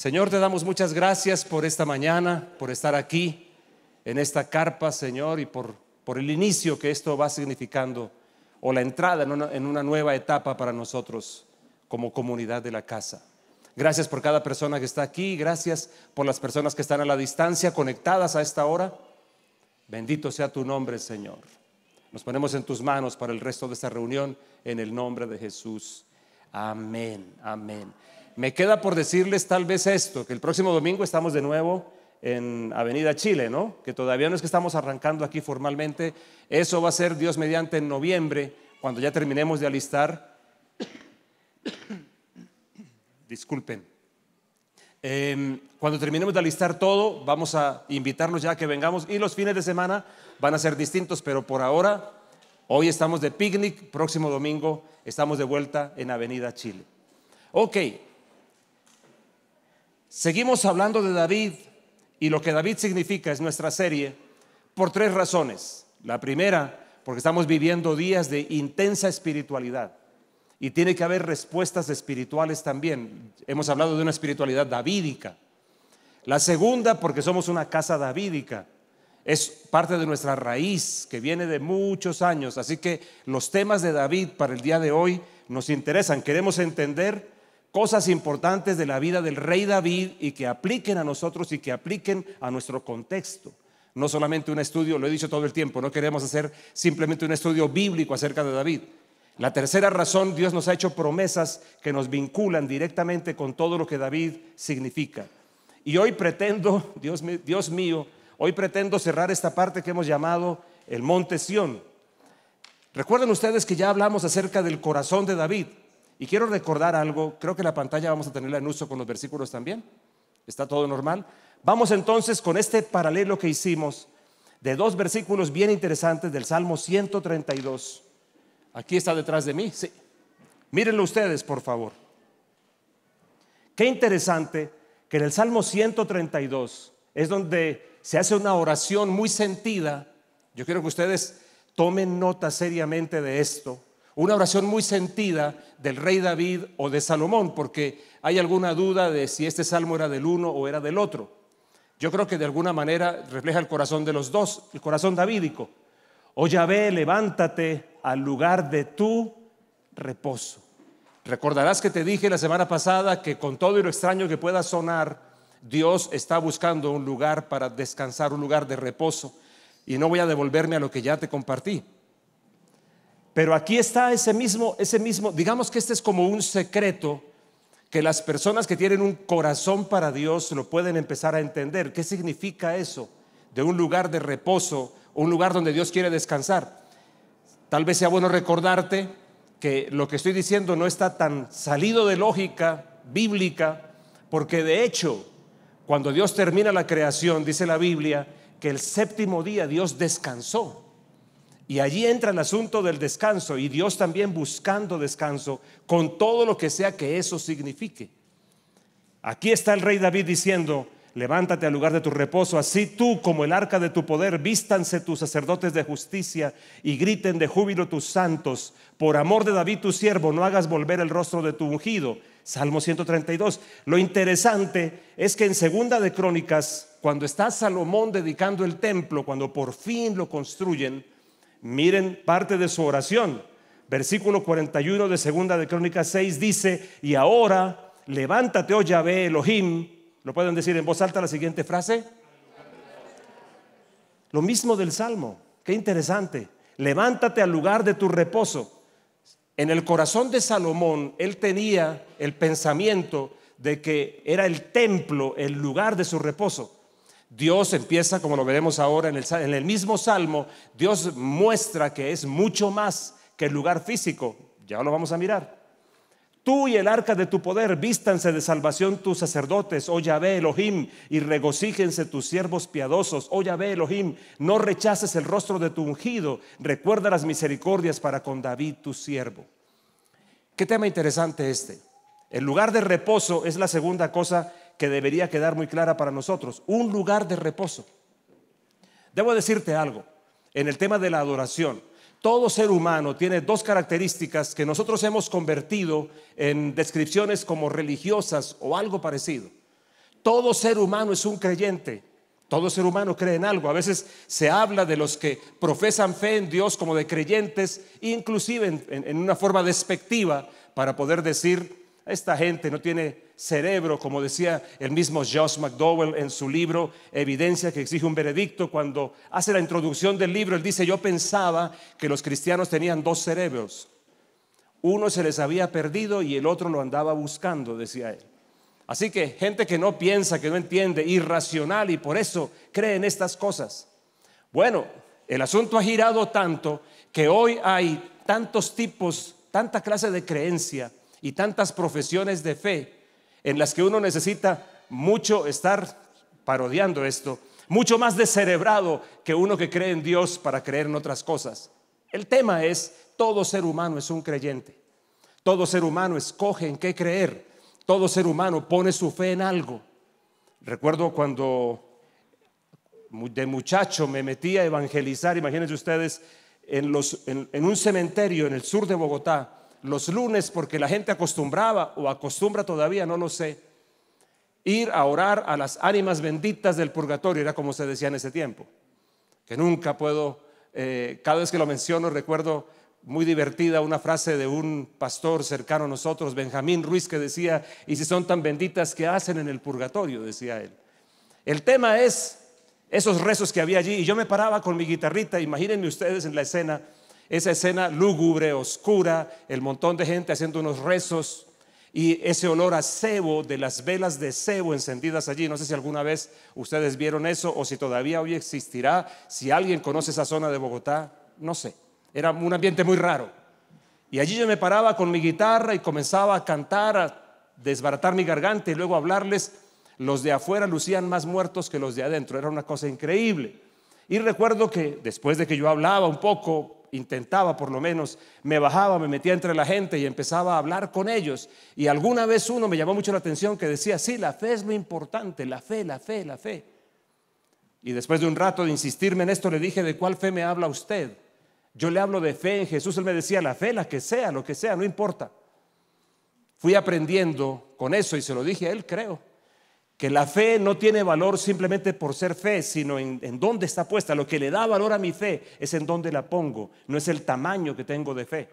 Señor, te damos muchas gracias por esta mañana, por estar aquí en esta carpa, Señor, y por el inicio que esto va significando, o la entrada en una nueva etapa para nosotros como comunidad de la casa. Gracias por cada persona que está aquí, gracias por las personas que están a la distancia, conectadas a esta hora. Bendito sea tu nombre, Señor. Nos ponemos en tus manos para el resto de esta reunión, en el nombre de Jesús. Amén, amén. Me queda por decirles tal vez esto, que el próximo domingo estamos de nuevo en Avenida Chile, ¿no? Que todavía no es que estamos arrancando aquí formalmente. Eso va a ser, Dios mediante, en noviembre, cuando ya terminemos de alistar. Disculpen. Cuando terminemos de alistar todo, vamos a invitarlos ya a que vengamos, y los fines de semana van a ser distintos, pero por ahora, hoy estamos de picnic, próximo domingo estamos de vuelta en Avenida Chile. Ok, seguimos hablando de David, y lo que David significa es nuestra serie por tres razones. La primera, porque estamos viviendo días de intensa espiritualidad y tiene que haber respuestas espirituales también. Hemos hablado de una espiritualidad davídica. La segunda, porque somos una casa davídica. Es parte de nuestra raíz que viene de muchos años. Así que los temas de David para el día de hoy nos interesan. Queremos entender cosas importantes de la vida del rey David y que apliquen a nosotros y que apliquen a nuestro contexto. No solamente un estudio, lo he dicho todo el tiempo, no queremos hacer simplemente un estudio bíblico acerca de David. La tercera razón, Dios nos ha hecho promesas que nos vinculan directamente con todo lo que David significa. Y hoy pretendo, Dios mío, hoy pretendo cerrar esta parte que hemos llamado el Monte Sión. Recuerden ustedes que ya hablamos acerca del corazón de David. Y quiero recordar algo, creo que la pantalla vamos a tenerla en uso con los versículos también. ¿Está todo normal? Vamos entonces con este paralelo que hicimos de dos versículos bien interesantes del Salmo 132. Aquí está detrás de mí, sí. Mírenlo ustedes, por favor. Qué interesante que en el Salmo 132 es donde se hace una oración muy sentida. Yo quiero que ustedes tomen nota seriamente de esto. Una oración muy sentida del rey David o de Salomón, porque hay alguna duda de si este salmo era del uno o era del otro. Yo creo que de alguna manera refleja el corazón de los dos, el corazón davídico. Oh Yahvé, levántate al lugar de tu reposo. Recordarás que te dije la semana pasada que con todo y lo extraño que pueda sonar, Dios está buscando un lugar para descansar, un lugar de reposo. Y no voy a devolverme a lo que ya te compartí. Pero aquí está ese mismo, digamos que este es como un secreto que las personas que tienen un corazón para Dios lo pueden empezar a entender. ¿Qué significa eso? De un lugar de reposo, un lugar donde Dios quiere descansar. Tal vez sea bueno recordarte que lo que estoy diciendo no está tan salido de lógica bíblica, porque de hecho, cuando Dios termina la creación, dice la Biblia, que el séptimo día Dios descansó. Y allí entra el asunto del descanso, y Dios también buscando descanso con todo lo que sea que eso signifique. Aquí está el rey David diciendo: levántate al lugar de tu reposo, así tú como el arca de tu poder, vístanse tus sacerdotes de justicia y griten de júbilo tus santos. Por amor de David tu siervo, no hagas volver el rostro de tu ungido. Salmo 132. Lo interesante es que en Segunda de Crónicas, cuando está Salomón dedicando el templo, cuando por fin lo construyen, miren parte de su oración. Versículo 41 de Segunda de Crónicas 6 dice: y ahora levántate, oh Yahvé Elohim. ¿Lo pueden decir en voz alta la siguiente frase? Lo mismo del Salmo. Qué interesante. Levántate al lugar de tu reposo. En el corazón de Salomón, él tenía el pensamiento de que era el templo, el lugar de su reposo. Dios empieza, como lo veremos ahora en el mismo Salmo, Dios muestra que es mucho más que el lugar físico. Ya lo vamos a mirar. Tú y el arca de tu poder, vístanse de salvación tus sacerdotes, oh Yahvé Elohim, y regocíjense tus siervos piadosos, oh Yahvé Elohim. No rechaces el rostro de tu ungido, recuerda las misericordias para con David tu siervo. Qué tema interesante este. El lugar de reposo es la segunda cosa que debería quedar muy clara para nosotros. Un lugar de reposo. Debo decirte algo en el tema de la adoración. Todo ser humano tiene dos características que nosotros hemos convertido en descripciones como religiosas o algo parecido. Todo ser humano es un creyente. Todo ser humano cree en algo. A veces se habla de los que profesan fe en Dios como de creyentes, inclusive en una forma despectiva, para poder decir: esta gente no tiene cerebro, como decía el mismo Josh McDowell en su libro Evidencia que exige un veredicto. Cuando hace la introducción del libro, él dice: yo pensaba que los cristianos tenían dos cerebros. Uno se les había perdido y el otro lo andaba buscando, decía él. Así que gente que no piensa, que no entiende, irracional, y por eso cree en estas cosas. Bueno, el asunto ha girado tanto que hoy hay tantos tipos, tanta clase de creencia y tantas profesiones de fe en las que uno necesita mucho estar parodiando esto, mucho más descerebrado que uno que cree en Dios para creer en otras cosas. El tema es: todo ser humano es un creyente. Todo ser humano escoge en qué creer. Todo ser humano pone su fe en algo. Recuerdo cuando de muchacho me metí a evangelizar, imagínense ustedes, en un cementerio en el sur de Bogotá, los lunes, porque la gente acostumbraba o acostumbra todavía, no lo sé, ir a orar a las ánimas benditas del purgatorio. Era como se decía en ese tiempo, que nunca puedo, cada vez que lo menciono recuerdo muy divertida una frase de un pastor cercano a nosotros, Benjamín Ruiz, que decía: y si son tan benditas, ¿qué hacen en el purgatorio?, decía él. El tema es esos rezos que había allí, y yo me paraba con mi guitarrita. Imagínense ustedes en la escena, esa escena lúgubre, oscura, el montón de gente haciendo unos rezos y ese olor a cebo, de las velas de cebo encendidas allí. No sé si alguna vez ustedes vieron eso o si todavía hoy existirá. Si alguien conoce esa zona de Bogotá, no sé. Era un ambiente muy raro. Y allí yo me paraba con mi guitarra y comenzaba a cantar, a desbaratar mi garganta y luego a hablarles. Los de afuera lucían más muertos que los de adentro. Era una cosa increíble. Y recuerdo que después de que yo hablaba un poco, intentaba por lo menos, me bajaba, me metía entre la gente y empezaba a hablar con ellos. Y alguna vez uno me llamó mucho la atención que decía: sí, la fe es lo importante, la fe, la fe, la fe. Y después de un rato de insistirme en esto, le dije: ¿de cuál fe me habla usted? Yo le hablo de fe en Jesús. Él me decía: la fe, la que sea, lo que sea, no importa. Fui aprendiendo con eso y se lo dije a él, creo, que la fe no tiene valor simplemente por ser fe, sino en dónde está puesta. Lo que le da valor a mi fe es en dónde la pongo, no es el tamaño que tengo de fe.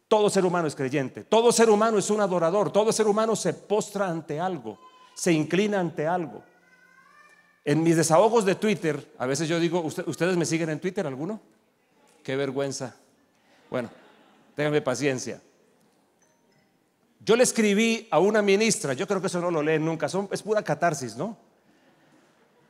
Todo ser humano es creyente, todo ser humano es un adorador, todo ser humano se postra ante algo, se inclina ante algo. En mis desahogos de Twitter, a veces yo digo: ¿ustedes me siguen en Twitter alguno? Qué vergüenza. Bueno, ténganme paciencia. Yo le escribí a una ministra, yo creo que eso no lo leen nunca, es pura catarsis, ¿no?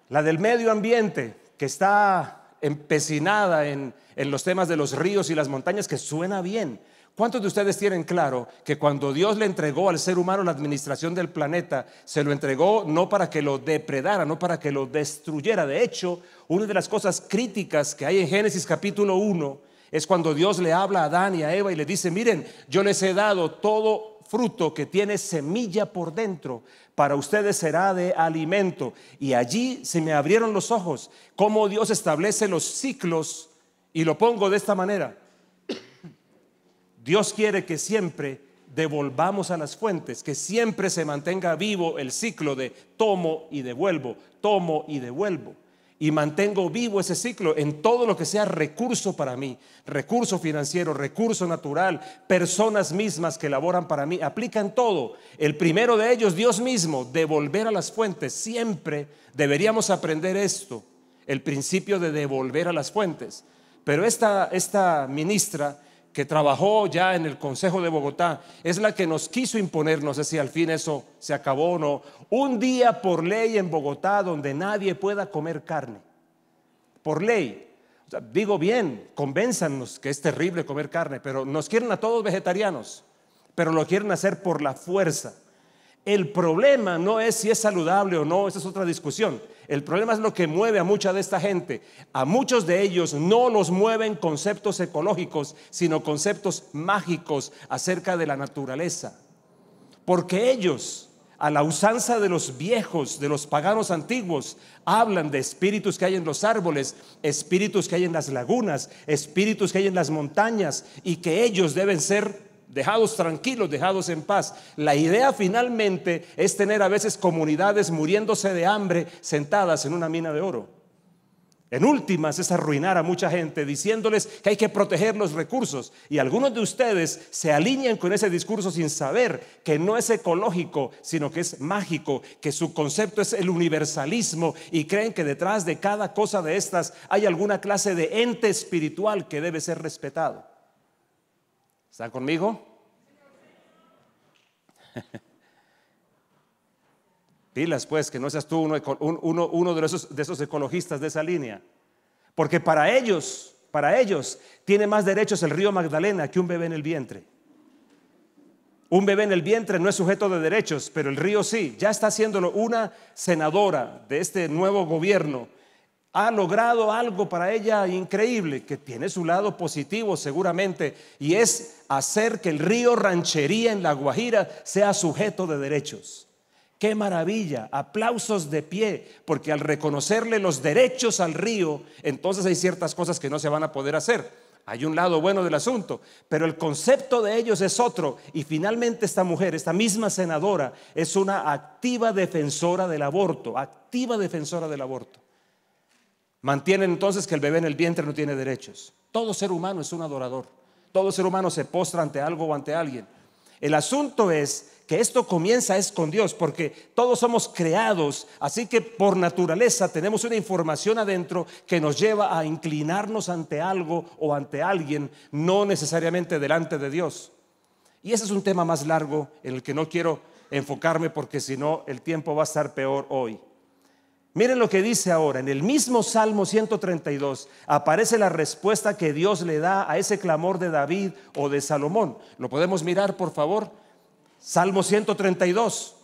La del medio ambiente, que está empecinada en los temas de los ríos y las montañas, que suena bien. ¿Cuántos de ustedes tienen claro que cuando Dios le entregó al ser humano la administración del planeta, se lo entregó no para que lo depredara, no para que lo destruyera? De hecho, una de las cosas críticas que hay en Génesis capítulo 1 es cuando Dios le habla a Adán y a Eva y le dice: miren, yo les he dado todo fruto que tiene semilla por dentro, para ustedes será de alimento. Y allí se me abrieron los ojos, cómo Dios establece los ciclos, y lo pongo de esta manera. Dios quiere que siempre devolvamos a las fuentes, que siempre se mantenga vivo el ciclo de tomo y devuelvo, tomo y devuelvo. Y mantengo vivo ese ciclo en todo lo que sea recurso para mí, recurso financiero, recurso natural, personas mismas que laboran para mí, aplican todo. El primero de ellos, Dios mismo, devolver a las fuentes. Siempre deberíamos aprender esto, el principio de devolver a las fuentes. Pero esta ministra que trabajó ya en el Consejo de Bogotá es la que nos quiso imponer, no sé si al fin eso se acabó o no, un día por ley en Bogotá donde nadie pueda comer carne, por ley. O sea, digo bien, convénzanos que es terrible comer carne, pero nos quieren a todos vegetarianos, pero lo quieren hacer por la fuerza. El problema no es si es saludable o no, esa es otra discusión. El problema es lo que mueve a mucha de esta gente. A muchos de ellos no los mueven conceptos ecológicos, sino conceptos mágicos acerca de la naturaleza. Porque ellos, a la usanza de los viejos, de los paganos antiguos, hablan de espíritus que hay en los árboles, espíritus que hay en las lagunas, espíritus que hay en las montañas, y que ellos deben ser dejados tranquilos, dejados en paz. La idea finalmente es tener a veces comunidades muriéndose de hambre sentadas en una mina de oro. En últimas es arruinar a mucha gente diciéndoles que hay que proteger los recursos, y algunos de ustedes se alinean con ese discurso sin saber que no es ecológico, sino que es mágico, que su concepto es el universalismo, y creen que detrás de cada cosa de estas hay alguna clase de ente espiritual que debe ser respetado. ¿Están conmigo? Pilas pues, que no seas tú uno de esos ecologistas de esa línea. Porque para ellos tiene más derechos el río Magdalena que un bebé en el vientre. Un bebé en el vientre no es sujeto de derechos, pero el río sí. Ya está haciéndolo una senadora de este nuevo gobierno. Ha logrado algo para ella increíble, que tiene su lado positivo seguramente, y es hacer que el río Ranchería en La Guajira sea sujeto de derechos. ¡Qué maravilla! Aplausos de pie, porque al reconocerle los derechos al río, entonces hay ciertas cosas que no se van a poder hacer. Hay un lado bueno del asunto, pero el concepto de ellos es otro. Y finalmente esta mujer, esta misma senadora, es una activa defensora del aborto, activa defensora del aborto. Mantienen entonces que el bebé en el vientre no tiene derechos. Todo ser humano es un adorador. Todo ser humano se postra ante algo o ante alguien. El asunto es que esto comienza con Dios, porque todos somos creados, así que por naturaleza tenemos una información adentro que nos lleva a inclinarnos ante algo o ante alguien, no necesariamente delante de Dios. Y ese es un tema más largo en el que no quiero enfocarme, porque si no el tiempo va a estar peor hoy. Miren lo que dice ahora, en el mismo Salmo 132 aparece la respuesta que Dios le da a ese clamor de David o de Salomón. ¿Lo podemos mirar, por favor? Salmo 132.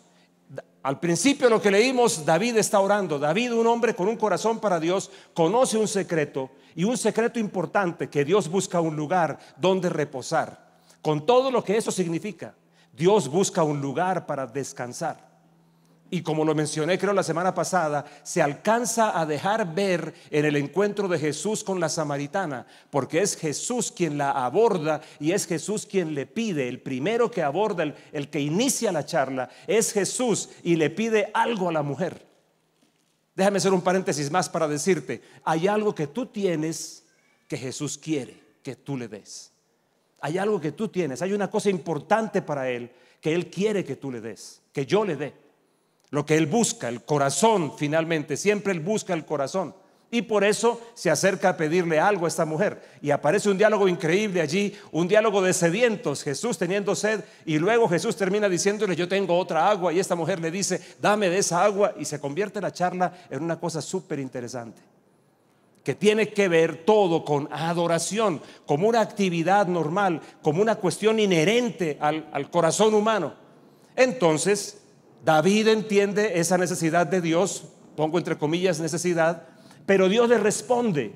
Al principio lo que leímos, David está orando. David, un hombre con un corazón para Dios, conoce un secreto, y un secreto importante, que Dios busca un lugar donde reposar. Con todo lo que eso significa, Dios busca un lugar para descansar. Y como lo mencioné creo la semana pasada, se alcanza a dejar ver en el encuentro de Jesús con la samaritana, porque es Jesús quien la aborda y es Jesús quien le pide. El primero que aborda, el que inicia la charla, es Jesús, y le pide algo a la mujer. Déjame hacer un paréntesis más para decirte, hay algo que tú tienes que Jesús quiere que tú le des. Hay algo que tú tienes, hay una cosa importante para Él que Él quiere que tú le des, que yo le dé. Lo que Él busca, el corazón finalmente, siempre Él busca el corazón. Y por eso se acerca a pedirle algo a esta mujer. Y aparece un diálogo increíble allí, un diálogo de sedientos, Jesús teniendo sed, y luego Jesús termina diciéndole: yo tengo otra agua, y esta mujer le dice: dame de esa agua, y se convierte la charla en una cosa súper interesante, que tiene que ver todo con adoración, como una actividad normal, como una cuestión inherente al corazón humano. Entonces David entiende esa necesidad de Dios, pongo entre comillas necesidad, pero Dios le responde.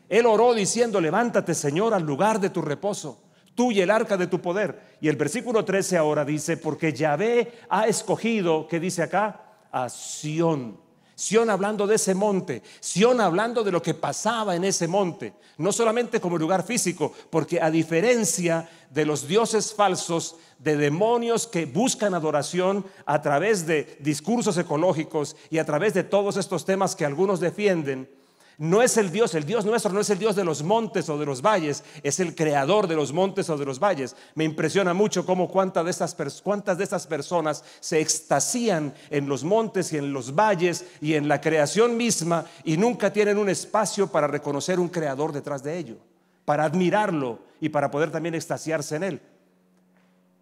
Él oró diciendo: levántate, Señor, al lugar de tu reposo, tú y el arca de tu poder. Y el versículo 13 ahora dice: porque Yahvé ha escogido, ¿qué dice acá? A Sión. Sión hablando de ese monte, Sión hablando de lo que pasaba en ese monte, no solamente como lugar físico, porque a diferencia de los dioses falsos, de demonios que buscan adoración a través de discursos ecológicos y a través de todos estos temas que algunos defienden, no es el Dios nuestro no es el Dios de los montes o de los valles, es el creador de los montes o de los valles. Me impresiona mucho cómo cuántas de estas personas se extasían en los montes y en los valles y en la creación misma, y nunca tienen un espacio para reconocer un creador detrás de ello, para admirarlo y para poder también extasiarse en él.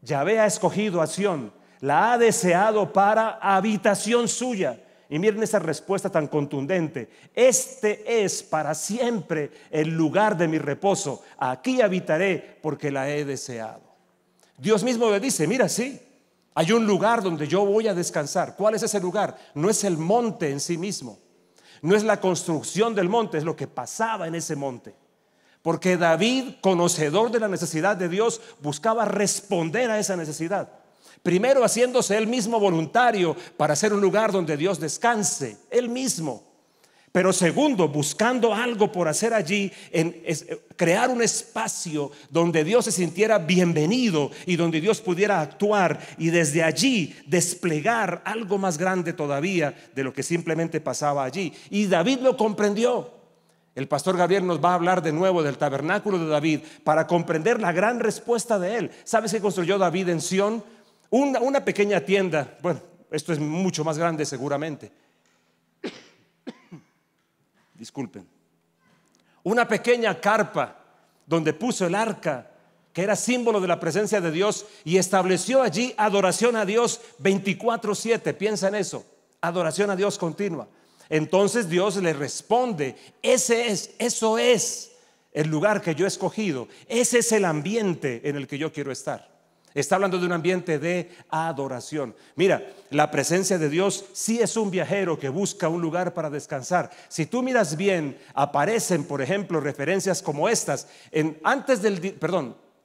Yahvé ha escogido a Sión, la ha deseado para habitación suya. Y miren esa respuesta tan contundente: este es para siempre el lugar de mi reposo, aquí habitaré porque la he deseado. Dios mismo le dice: mira, sí, hay un lugar donde yo voy a descansar. ¿Cuál es ese lugar? No es el monte en sí mismo, no es la construcción del monte, es lo que pasaba en ese monte. Porque David, conocedor de la necesidad de Dios, buscaba responder a esa necesidad. Primero haciéndose él mismo voluntario para hacer un lugar donde Dios descanse, él mismo. Pero segundo, buscando algo por hacer allí, crear un espacio donde Dios se sintiera bienvenido y donde Dios pudiera actuar y desde allí desplegar algo más grande todavía de lo que simplemente pasaba allí. Y David lo comprendió. El pastor Gabriel nos va a hablar de nuevo del tabernáculo de David para comprender la gran respuesta de él. ¿Sabes qué construyó David en Sión? Una pequeña tienda. Bueno, esto es mucho más grande seguramente. Disculpen. Una pequeña carpa donde puso el arca, que era símbolo de la presencia de Dios, y estableció allí adoración a Dios 24/7. Piensa en eso, adoración a Dios continua. Entonces Dios le responde: eso es el lugar que yo he escogido, ese es el ambiente en el que yo quiero estar. Está hablando de un ambiente de adoración. Mira, la presencia de Dios sí es un viajero que busca un lugar para descansar. Si tú miras bien, aparecen, por ejemplo, referencias como estas.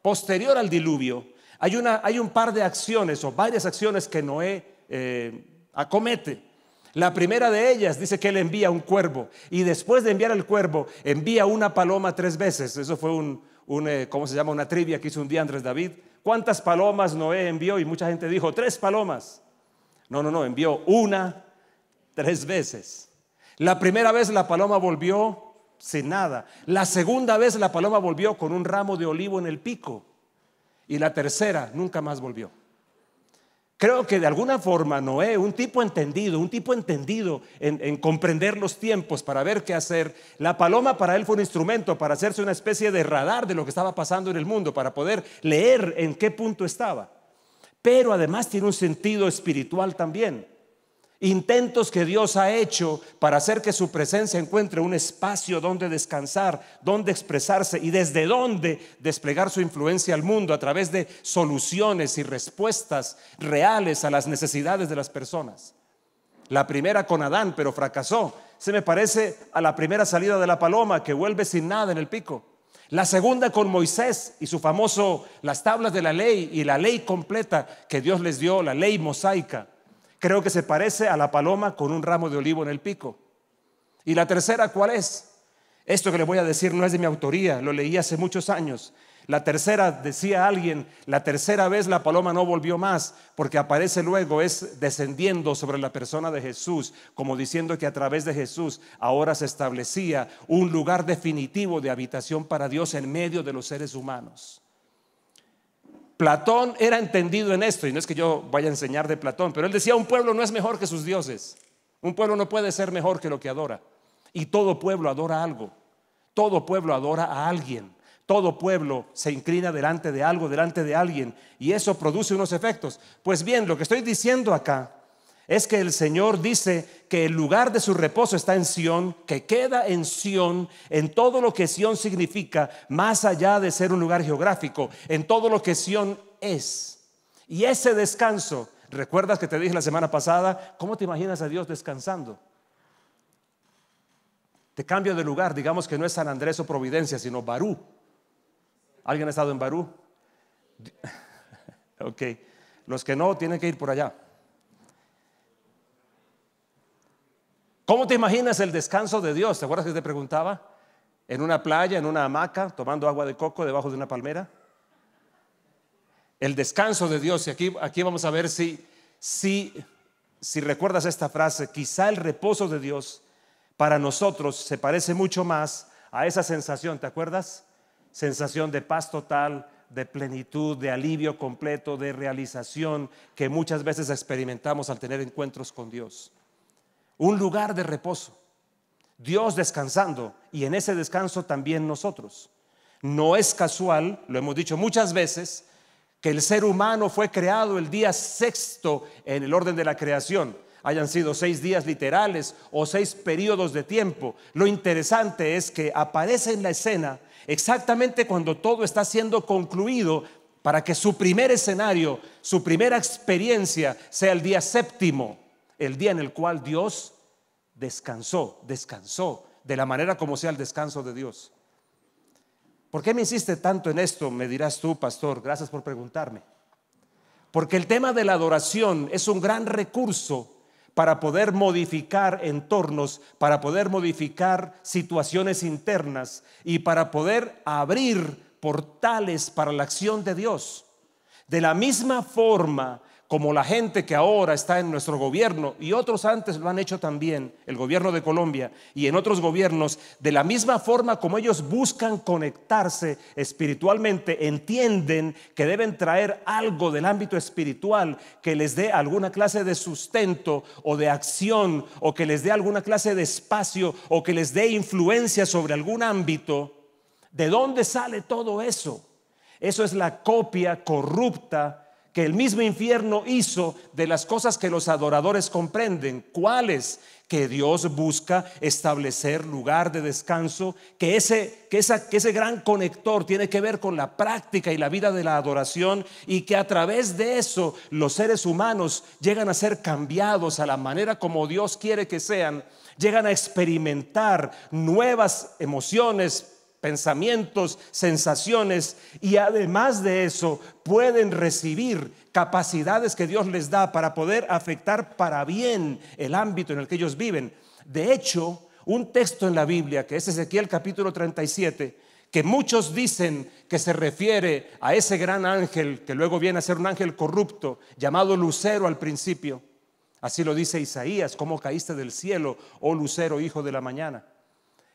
Posterior al diluvio, hay un par de acciones o varias acciones que Noé acomete. La primera de ellas dice que él envía un cuervo, y después de enviar el cuervo, envía una paloma 3 veces. Eso fue ¿cómo se llama? Una trivia que hizo un día Andrés David. ¿Cuántas palomas Noé envió? Y mucha gente dijo 3 palomas. No, envió 3 veces. La primera vez la paloma volvió sin nada. La segunda vez la paloma volvió con un ramo de olivo en el pico. Y la tercera nunca más volvió. Creo que de alguna forma Noé, un tipo entendido en comprender los tiempos para ver qué hacer. La paloma para él fue un instrumento para hacerse una especie de radar de lo que estaba pasando en el mundo, para poder leer en qué punto estaba. Pero además tiene un sentido espiritual también. Intentos que Dios ha hecho para hacer que su presencia encuentre un espacio donde descansar, donde expresarse y desde donde desplegar su influencia al mundo a través de soluciones y respuestas reales a las necesidades de las personas. La primera con Adán, pero fracasó. Se me parece a la primera salida de la paloma, que vuelve sin nada en el pico. La segunda con Moisés y su famoso las tablas de la ley y la ley completa que Dios les dio, la ley mosaica. Creo que se parece a la paloma con un ramo de olivo en el pico. Y la tercera, ¿cuál es? Esto que le voy a decir no es de mi autoría, lo leí hace muchos años. La tercera, decía alguien, la tercera vez la paloma no volvió más, porque aparece luego, es descendiendo sobre la persona de Jesús, como diciendo que a través de Jesús ahora se establecía un lugar definitivo de habitación para Dios en medio de los seres humanos. Platón era entendido en esto, y no es que yo vaya a enseñar de Platón, pero él decía: un pueblo no es mejor que sus dioses. Un pueblo no puede ser mejor que lo que adora. Y todo pueblo adora algo. Todo pueblo adora a alguien. Todo pueblo se inclina delante de algo, delante de alguien, y eso produce unos efectos. Pues bien, lo que estoy diciendo acá es que el Señor dice que el lugar de su reposo está en Sión, que queda en Sión, en todo lo que Sión significa, más allá de ser un lugar geográfico, en todo lo que Sión es. Y ese descanso, ¿recuerdas que te dije la semana pasada? ¿Cómo te imaginas a Dios descansando? Te cambio de lugar, digamos que no es San Andrés o Providencia, sino Barú. ¿Alguien ha estado en Barú? Ok, los que no tienen que ir por allá. ¿Cómo te imaginas el descanso de Dios? ¿Te acuerdas que te preguntaba? En una playa, en una hamaca, tomando agua de coco debajo de una palmera. El descanso de Dios. Y aquí vamos a ver si recuerdas esta frase. Quizá el reposo de Dios para nosotros se parece mucho más a esa sensación, ¿te acuerdas? Sensación de paz total, de plenitud, de alivio completo, de realización que muchas veces experimentamos al tener encuentros con Dios. Un lugar de reposo, Dios descansando, y en ese descanso también nosotros. No es casual, lo hemos dicho muchas veces, que el ser humano fue creado el día sexto en el orden de la creación. Hayan sido 6 días literales o 6 periodos de tiempo. Lo interesante es que aparece en la escena exactamente cuando todo está siendo concluido, para que su primer escenario, su primera experiencia sea el día séptimo, el día en el cual Dios descansó de la manera como sea el descanso de Dios. ¿Por qué me insiste tanto en esto? Me dirás tú, pastor. Gracias por preguntarme. Porque el tema de la adoración es un gran recurso para poder modificar entornos, para poder modificar situaciones internas y para poder abrir portales para la acción de Dios. De la misma forma como la gente que ahora está en nuestro gobierno, y otros antes lo han hecho también, el gobierno de Colombia y en otros gobiernos, de la misma forma como ellos buscan conectarse espiritualmente, entienden que deben traer algo del ámbito espiritual que les dé alguna clase de sustento o de acción, o que les dé alguna clase de espacio, o que les dé influencia sobre algún ámbito. ¿De dónde sale todo eso? Eso es la copia corrupta que el mismo infierno hizo de las cosas que los adoradores comprenden. ¿Cuáles? Que Dios busca establecer lugar de descanso, que ese gran conector tiene que ver con la práctica y la vida de la adoración, y que a través de eso los seres humanos llegan a ser cambiados a la manera como Dios quiere que sean, llegan a experimentar nuevas emociones, pensamientos, sensaciones, y además de eso pueden recibir capacidades que Dios les da para poder afectar para bien el ámbito en el que ellos viven. De hecho, un texto en la Biblia, que es Ezequiel capítulo 37, que muchos dicen que se refiere a ese gran ángel que luego viene a ser un ángel corrupto llamado Lucero al principio. Así lo dice Isaías: ¿cómo caíste del cielo, oh Lucero, hijo de la mañana?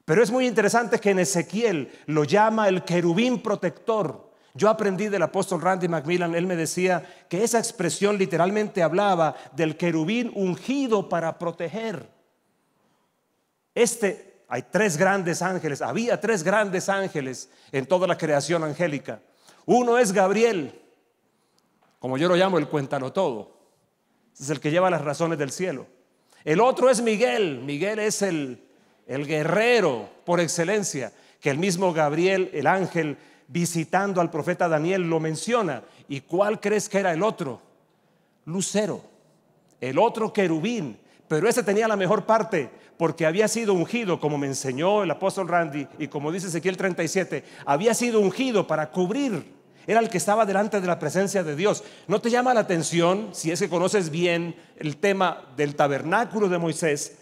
Pero es muy interesante que en Ezequiel lo llama el querubín protector. Yo aprendí del apóstol Randy McMillan, él me decía que esa expresión literalmente hablaba del querubín ungido para proteger. Hay tres grandes ángeles, había tres grandes ángeles en toda la creación angélica. Uno es Gabriel, como yo lo llamo, el cuéntalo todo. Es el que lleva las razones del cielo. El otro es Miguel. Miguel es el guerrero por excelencia, que el mismo Gabriel, el ángel, visitando al profeta Daniel, lo menciona. ¿Y cuál crees que era el otro? Lucero, el otro querubín. Pero ese tenía la mejor parte, porque había sido ungido, como me enseñó el apóstol Randy, y como dice Ezequiel 37, había sido ungido para cubrir. Era el que estaba delante de la presencia de Dios. ¿No te llama la atención, si es que conoces bien el tema del tabernáculo de Moisés?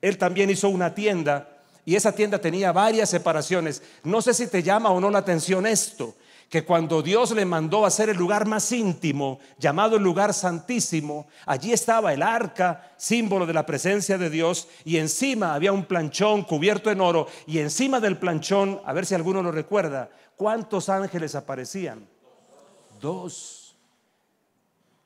Él también hizo una tienda, y esa tienda tenía varias separaciones. No sé si te llama o no la atención esto, que cuando Dios le mandó a hacer el lugar más íntimo, llamado el lugar santísimo, allí estaba el arca, símbolo de la presencia de Dios, y encima había un planchón cubierto en oro, y encima del planchón, a ver si alguno lo recuerda, ¿cuántos ángeles aparecían? 2.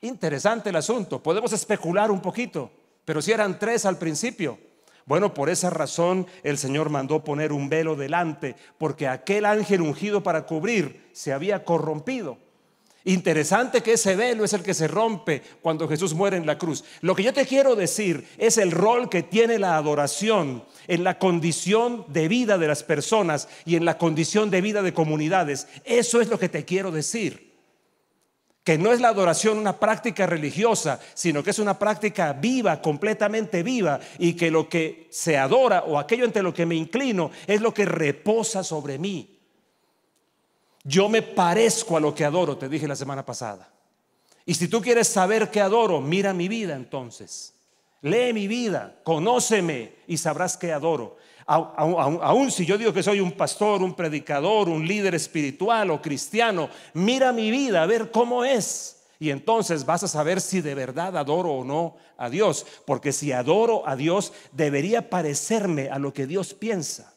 Interesante el asunto. Podemos especular un poquito, pero si eran 3 al principio. Bueno, por esa razón el Señor mandó poner un velo delante, porque aquel ángel ungido para cubrir se había corrompido. Interesante que ese velo es el que se rompe cuando Jesús muere en la cruz. Lo que yo te quiero decir es el rol que tiene la adoración en la condición de vida de las personas y en la condición de vida de comunidades. Eso es lo que te quiero decir. Que no es la adoración una práctica religiosa, sino que es una práctica viva, completamente viva, y que lo que se adora o aquello ante lo que me inclino es lo que reposa sobre mí. Yo me parezco a lo que adoro, te dije la semana pasada. Y si tú quieres saber qué adoro, mira mi vida entonces. Lee mi vida, conóceme y sabrás qué adoro. Aún si yo digo que soy un pastor, un predicador, un líder espiritual o cristiano, mira mi vida a ver cómo es, y entonces vas a saber si de verdad adoro o no a Dios. Porque si adoro a Dios, debería parecerme a lo que Dios piensa,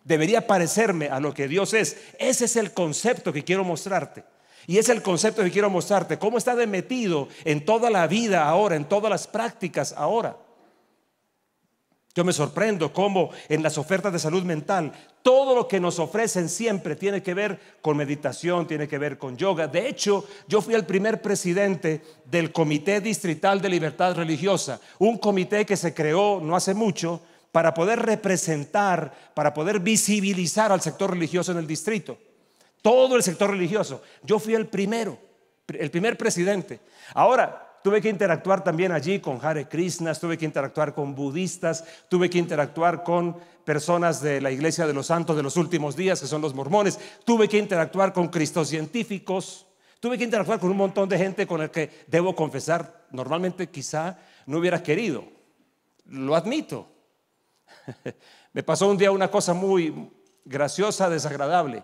debería parecerme a lo que Dios es. Ese es el concepto que quiero mostrarte, y es el concepto que quiero mostrarte cómo está metido en toda la vida ahora, en todas las prácticas ahora. Yo me sorprendo cómo en las ofertas de salud mental todo lo que nos ofrecen siempre tiene que ver con meditación, tiene que ver con yoga. De hecho, yo fui el primer presidente del Comité Distrital de Libertad Religiosa, un comité que se creó no hace mucho para poder representar, para poder visibilizar al sector religioso en el distrito. Todo el sector religioso. Yo fui el primer presidente. Ahora, tuve que interactuar también allí con Hare Krishnas, tuve que interactuar con budistas, tuve que interactuar con personas de la Iglesia de los Santos de los Últimos Días, que son los mormones. Tuve que interactuar con cristocientíficos, tuve que interactuar con un montón de gente con el que debo confesar, normalmente quizá no hubiera querido, lo admito. Me pasó un día una cosa muy graciosa, desagradable.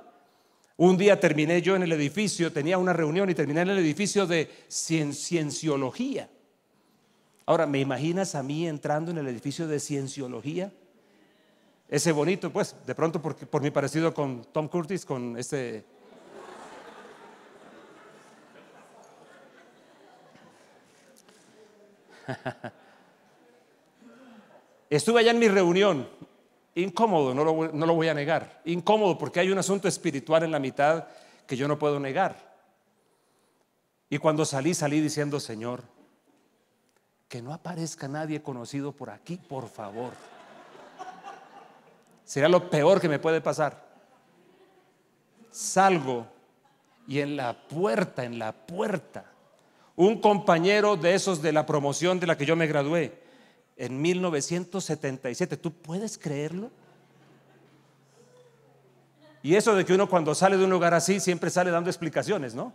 Un día terminé yo en el edificio, tenía una reunión y terminé en el edificio de cienciología. Ahora, ¿me imaginas a mí entrando en el edificio de cienciología? Ese bonito, pues, de pronto por mi parecido con Tom Curtis, con ese... Estuve allá en mi reunión, incómodo, no lo voy a negar, incómodo porque hay un asunto espiritual en la mitad que yo no puedo negar. Y cuando salí diciendo: Señor, que no aparezca nadie conocido por aquí, por favor. Sería lo peor que me puede pasar. Salgo y en la puerta, un compañero de esos de la promoción de la que yo me gradué en 1977, ¿tú puedes creerlo? Y eso de que uno cuando sale de un lugar así siempre sale dando explicaciones, ¿no?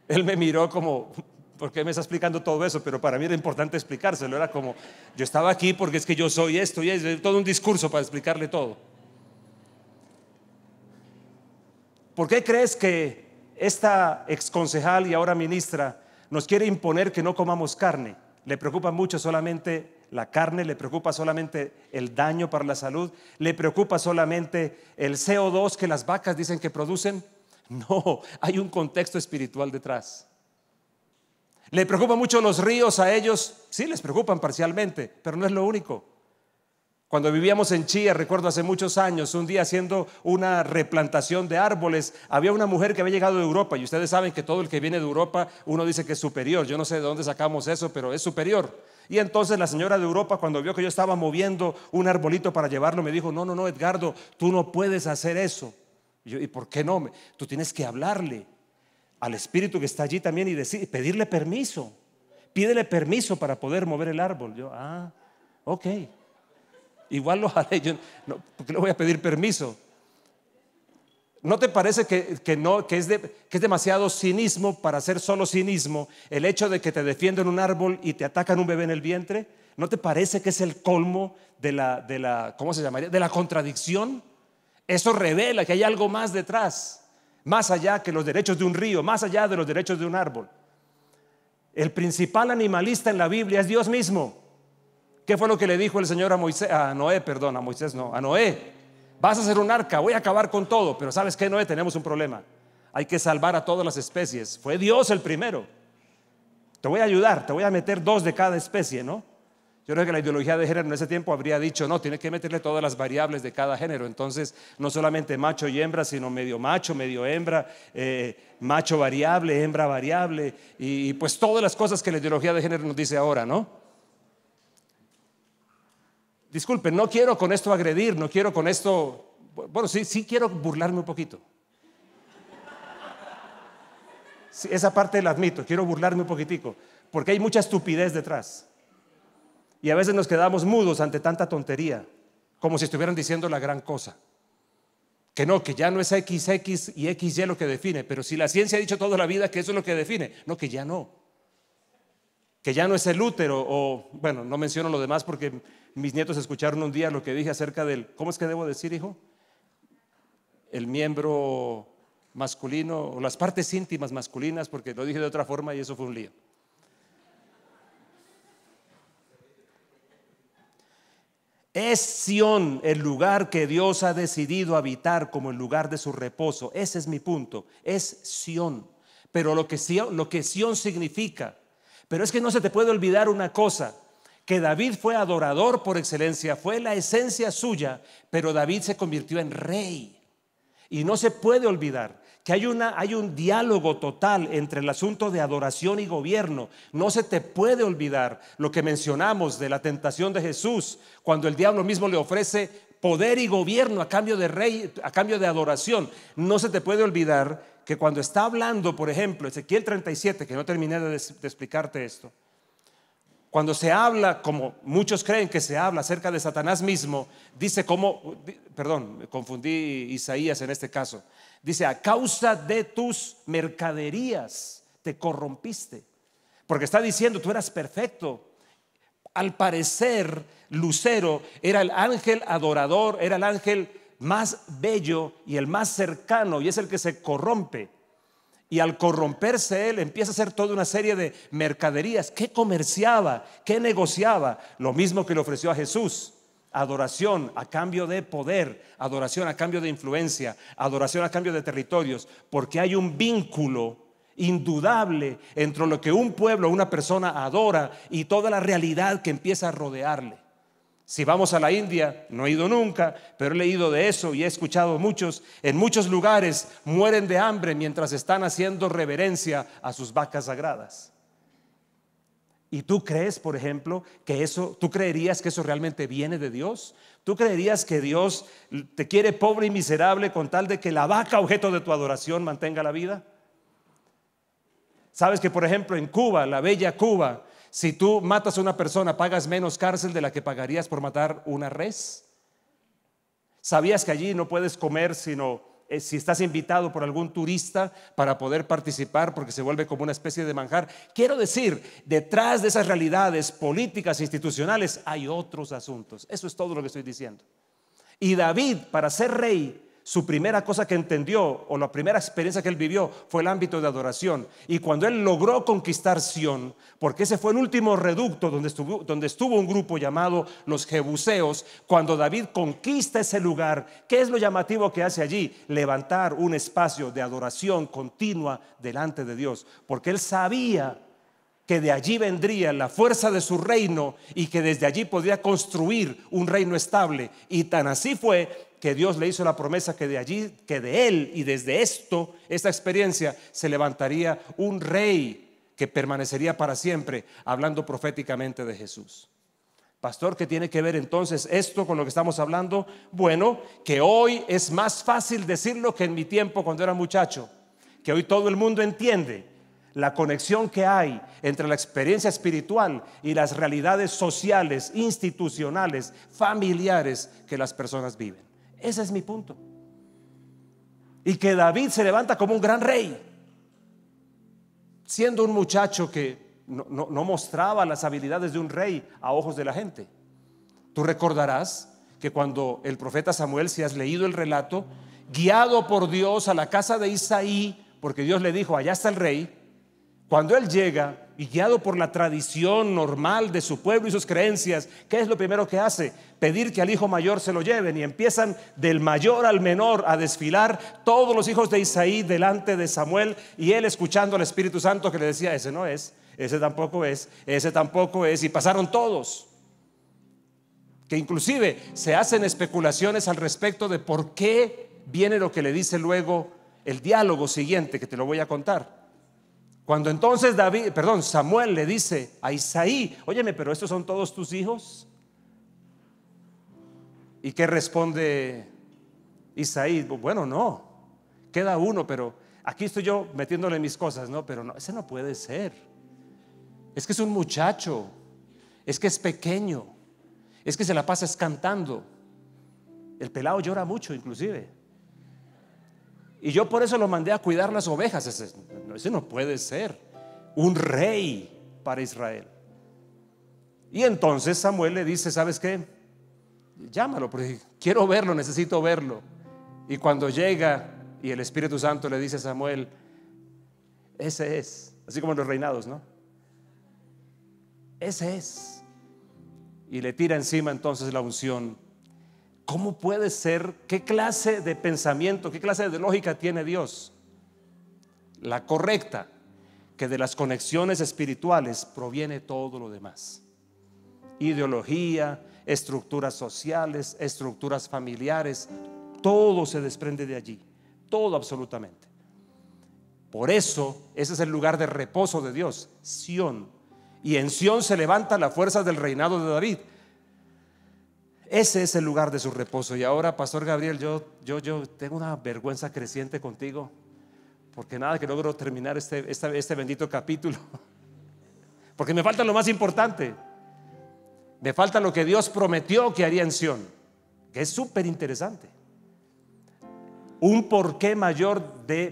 Él me miró como: ¿por qué me está explicando todo eso? Pero para mí era importante explicárselo. Era como: yo estaba aquí porque es que yo soy esto y es todo un discurso para explicarle todo. ¿Por qué crees que esta exconcejal y ahora ministra nos quiere imponer que no comamos carne? Le preocupa mucho solamente la carne, le preocupa solamente el daño para la salud, le preocupa solamente el CO2 que las vacas dicen que producen. No, hay un contexto espiritual detrás. Le preocupan mucho los ríos a ellos, sí les preocupan parcialmente, pero no es lo único. Cuando vivíamos en Chía, recuerdo hace muchos años, un día haciendo una replantación de árboles, había una mujer que había llegado de Europa, y ustedes saben que todo el que viene de Europa, uno dice que es superior. Yo no sé de dónde sacamos eso, pero es superior. Y entonces la señora de Europa, cuando vio que yo estaba moviendo un arbolito para llevarlo, me dijo: no, Edgardo, tú no puedes hacer eso. Y yo: ¿y por qué no? Tú tienes que hablarle al espíritu que está allí también y pedirle permiso. Pídele permiso para poder mover el árbol. Yo: ok. Igual lo haré. Yo no, ¿por qué le voy a pedir permiso? ¿No te parece que es demasiado cinismo para ser solo cinismo el hecho de que te defienden un árbol y te atacan un bebé en el vientre? ¿No te parece que es el colmo de la ¿cómo se llamaría? De la contradicción. Eso revela que hay algo más detrás, más allá que los derechos de un río, más allá de los derechos de un árbol. El principal animalista en la Biblia es Dios mismo. ¿Qué fue lo que le dijo el Señor a Noé? Vas a hacer un arca, voy a acabar con todo. Pero ¿sabes qué, Noé? Tenemos un problema. Hay que salvar a todas las especies. Fue Dios el primero. Te voy a ayudar, te voy a meter 2 de cada especie, ¿no? Yo creo que la ideología de género en ese tiempo habría dicho: no, tiene que meterle todas las variables de cada género. Entonces, no solamente macho y hembra, sino medio macho, medio hembra, macho variable, hembra variable, y pues todas las cosas que la ideología de género nos dice ahora, ¿no? Disculpen, no quiero con esto agredir, no quiero con esto, bueno, sí quiero burlarme un poquito. Sí, esa parte la admito, quiero burlarme un poquitico, porque hay mucha estupidez detrás. Y a veces nos quedamos mudos ante tanta tontería, como si estuvieran diciendo la gran cosa. Que no, que ya no es XX y XY lo que define, pero si la ciencia ha dicho toda la vida que eso es lo que define, no, que ya no. Que ya no es el útero, o bueno, no menciono lo demás porque mis nietos escucharon un día lo que dije acerca del, ¿cómo es que debo decir, hijo? El miembro masculino, o las partes íntimas masculinas, porque lo dije de otra forma y eso fue un lío. Es Sión el lugar que Dios ha decidido habitar como el lugar de su reposo. Ese es mi punto, es Sión. Pero lo que Sión significa, pero es que no se te puede olvidar una cosa, que David fue adorador por excelencia, fue la esencia suya, pero David se convirtió en rey. Y no se puede olvidar que hay un diálogo total entre el asunto de adoración y gobierno. No se te puede olvidar lo que mencionamos de la tentación de Jesús, cuando el diablo mismo le ofrece poder y gobierno a cambio de rey, a cambio de adoración. No se te puede olvidar que cuando está hablando, por ejemplo, Ezequiel 37, que no terminé de explicarte esto, cuando se habla, como muchos creen que se habla acerca de Satanás mismo, dice me confundí Isaías en este caso. Dice: a causa de tus mercaderías te corrompiste. porque está diciendo, tú eras perfecto. Al parecer, Lucero era el ángel adorador, era el ángel más bello y el más cercano, y es el que se corrompe. Y al corromperse él, empieza a hacer toda una serie de mercaderías. ¿Qué comerciaba? ¿Qué negociaba? Lo mismo que le ofreció a Jesús: adoración a cambio de poder, adoración a cambio de influencia, adoración a cambio de territorios, porque hay un vínculo indudable entre lo que un pueblo, una persona adora y toda la realidad que empieza a rodearle. Si vamos a la India, no he ido nunca, pero he leído de eso y he escuchado muchos. En muchos lugares mueren de hambre mientras están haciendo reverencia a sus vacas sagradas. ¿Y tú crees, por ejemplo, que eso, tú creerías que eso realmente viene de Dios? ¿Tú creerías que Dios te quiere pobre y miserable con tal de que la vaca, objeto de tu adoración, mantenga la vida? ¿Sabes que, por ejemplo, en Cuba, la bella Cuba, si tú matas a una persona, pagas menos cárcel de la que pagarías por matar una res? ¿Sabías que allí no puedes comer sino si estás invitado por algún turista para poder participar, porque se vuelve como una especie de manjar? Quiero decir, detrás de esas realidades políticas e institucionales hay otros asuntos. Eso es todo lo que estoy diciendo. Y David, para ser rey, su primera cosa que entendió, o la primera experiencia que él vivió, fue el ámbito de adoración. Y cuando él logró conquistar Sión, porque ese fue el último reducto donde estuvo un grupo llamado los Jebuseos, cuando David conquista ese lugar, ¿qué es lo llamativo que hace allí? Levantar un espacio de adoración continua delante de Dios, porque él sabía que de allí vendría la fuerza de su reino y que desde allí podría construir un reino estable. Y tan así fue que Dios le hizo la promesa que de allí, que de él y desde esta experiencia, se levantaría un rey que permanecería para siempre, hablando proféticamente de Jesús. Pastor, ¿qué tiene que ver entonces esto con lo que estamos hablando? Bueno, que hoy es más fácil decirlo que en mi tiempo cuando era muchacho, que hoy todo el mundo entiende la conexión que hay entre la experiencia espiritual y las realidades sociales, institucionales, familiares que las personas viven. Ese es mi punto. Y que David se levanta como un gran rey, siendo un muchacho que no mostraba las habilidades de un rey a ojos de la gente. Tú recordarás que cuando el profeta Samuel, si has leído el relato, guiado por Dios a la casa de Isaí, porque Dios le dijo, allá está el rey. Cuando él llega y guiado por la tradición normal de su pueblo y sus creencias, ¿qué es lo primero que hace? Pedir que al hijo mayor se lo lleven, y empiezan del mayor al menor a desfilar todos los hijos de Isaí delante de Samuel, y él escuchando al Espíritu Santo que le decía, ese no es, ese tampoco es, ese tampoco es, y pasaron todos. Que inclusive se hacen especulaciones al respecto de por qué viene lo que le dice luego el diálogo siguiente, que te lo voy a contar. Cuando entonces Samuel le dice a Isaí, óyeme, pero estos son todos tus hijos. ¿Y qué responde Isaí? Bueno, no, queda uno, pero aquí estoy yo metiéndole mis cosas, ¿no? Pero no, ese no puede ser. Es que es un muchacho, es que es pequeño, es que se la pasa cantando. El pelado llora mucho inclusive. Y yo por eso lo mandé a cuidar las ovejas. Ese no puede ser un rey para Israel. Y entonces Samuel le dice, ¿sabes qué? Llámalo, porque quiero verlo, necesito verlo. Y cuando llega y el Espíritu Santo le dice a Samuel, ese es, así como en los reinados, ¿no? Ese es. Y le tira encima entonces la unción. ¿Cómo puede ser? ¿Qué clase de pensamiento, qué clase de lógica tiene Dios? La correcta, que de las conexiones espirituales proviene todo lo demás. Ideología, estructuras sociales, estructuras familiares, todo se desprende de allí, todo absolutamente. Por eso, ese es el lugar de reposo de Dios, Sión. Y en Sión se levanta la fuerza del reinado de David. Ese es el lugar de su reposo. Y ahora, Pastor Gabriel, yo tengo una vergüenza creciente contigo, porque nada que logro terminar este bendito capítulo, porque me falta lo más importante. Me falta lo que Dios prometió que haría en Sión, que es súper interesante. Un porqué mayor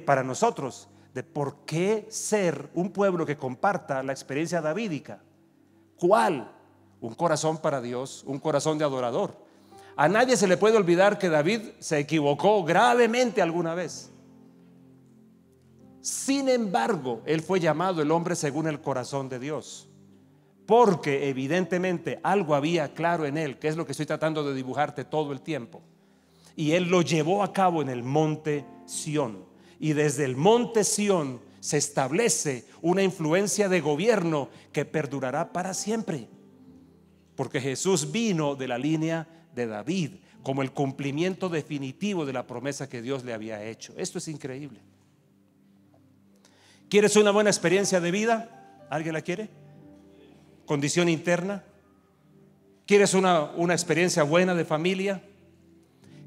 para nosotros de por qué ser un pueblo que comparta la experiencia davídica. ¿Cuál? Un corazón para Dios, un corazón de adorador. A nadie se le puede olvidar que David se equivocó gravemente alguna vez. Sin embargo, él fue llamado el hombre según el corazón de Dios, porque evidentemente algo había claro en él, que es lo que estoy tratando de dibujarte todo el tiempo. Y él lo llevó a cabo en el monte Sión. Y desde el monte Sión se establece una influencia de gobierno que perdurará para siempre, porque Jesús vino de la línea de David como el cumplimiento definitivo de la promesa que Dios le había hecho. Esto es increíble. ¿Quieres una buena experiencia de vida? ¿Alguien la quiere? Condición interna. ¿Quieres una experiencia buena de familia?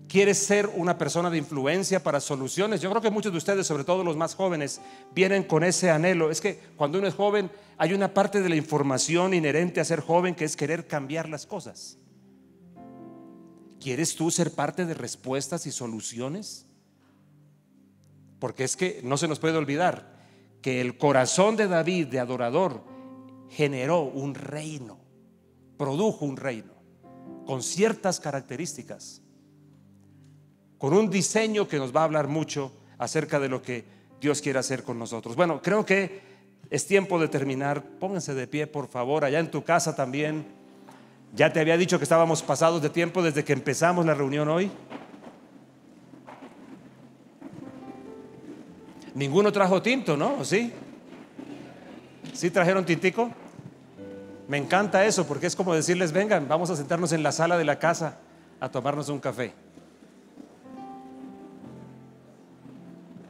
¿Quieres ser una persona de influencia para soluciones? Yo creo que muchos de ustedes, sobre todo los más jóvenes, vienen con ese anhelo. Es que cuando uno es joven hay una parte de la información inherente a ser joven que es querer cambiar las cosas. ¿Quieres tú ser parte de respuestas y soluciones? Porque es que no se nos puede olvidar que el corazón de David, de adorador, generó un reino, produjo un reino con ciertas características, con un diseño que nos va a hablar mucho acerca de lo que Dios quiere hacer con nosotros. Bueno, creo que es tiempo de terminar. Pónganse de pie, por favor. Allá en tu casa también. Ya te había dicho que estábamos pasados de tiempo desde que empezamos la reunión hoy. Ninguno trajo tinto, ¿no? ¿Sí? ¿Sí trajeron tintico? Me encanta eso, porque es como decirles: vengan, vamos a sentarnos en la sala de la casa a tomarnos un café.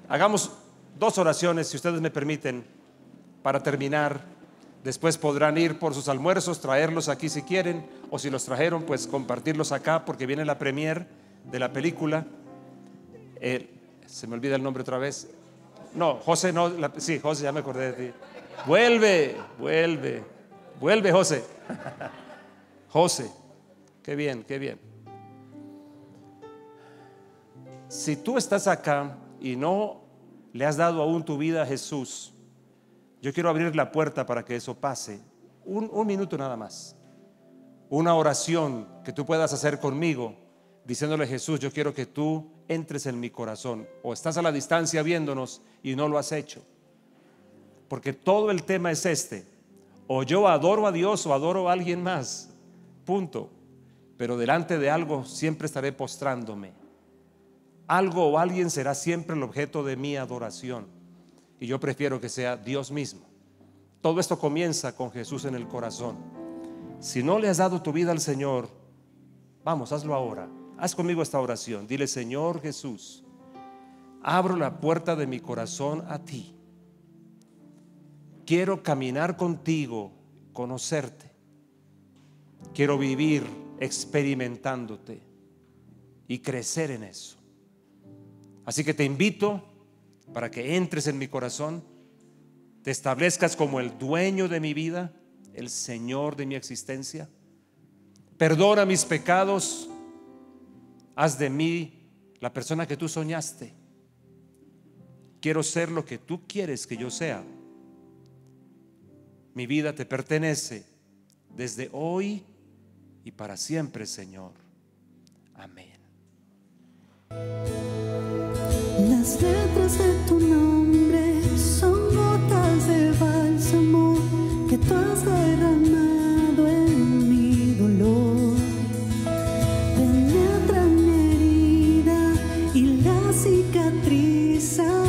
Hagamos 2 oraciones, si ustedes me permiten, para terminar. Después podrán ir por sus almuerzos, traerlos aquí si quieren, o si los trajeron, pues compartirlos acá, porque viene la premier de la película. Se me olvida el nombre otra vez. No, José, no, sí, José, ya me acordé de ti. Vuelve, José. José, qué bien, qué bien. Si tú estás acá y no le has dado aún tu vida a Jesús, yo quiero abrir la puerta para que eso pase. Un minuto nada más. Una oración que tú puedas hacer conmigo, diciéndole: Jesús, yo quiero que tú entres en mi corazón. O estás a la distancia viéndonos y no lo has hecho, porque todo el tema es este: o yo adoro a Dios o adoro a alguien más, punto. Pero delante de algo siempre estaré postrándome. Algo o alguien será siempre el objeto de mi adoración, y yo prefiero que sea Dios mismo. Todo esto comienza con Jesús en el corazón. Si no le has dado tu vida al Señor, vamos, hazlo ahora. Haz conmigo esta oración. Dile: Señor Jesús, abro la puerta de mi corazón a ti. Quiero caminar contigo, conocerte. Quiero vivir experimentándote y crecer en eso. Así que te invito para que entres en mi corazón, te establezcas como el dueño de mi vida, el Señor de mi existencia. Perdona mis pecados. Haz de mí la persona que tú soñaste. Quiero ser lo que tú quieres que yo sea. Mi vida te pertenece desde hoy y para siempre, Señor. Amén. Las letras de tu nombre son gotas de bálsamo que tú has derramado en mi dolor. Penetra mi herida y la cicatriza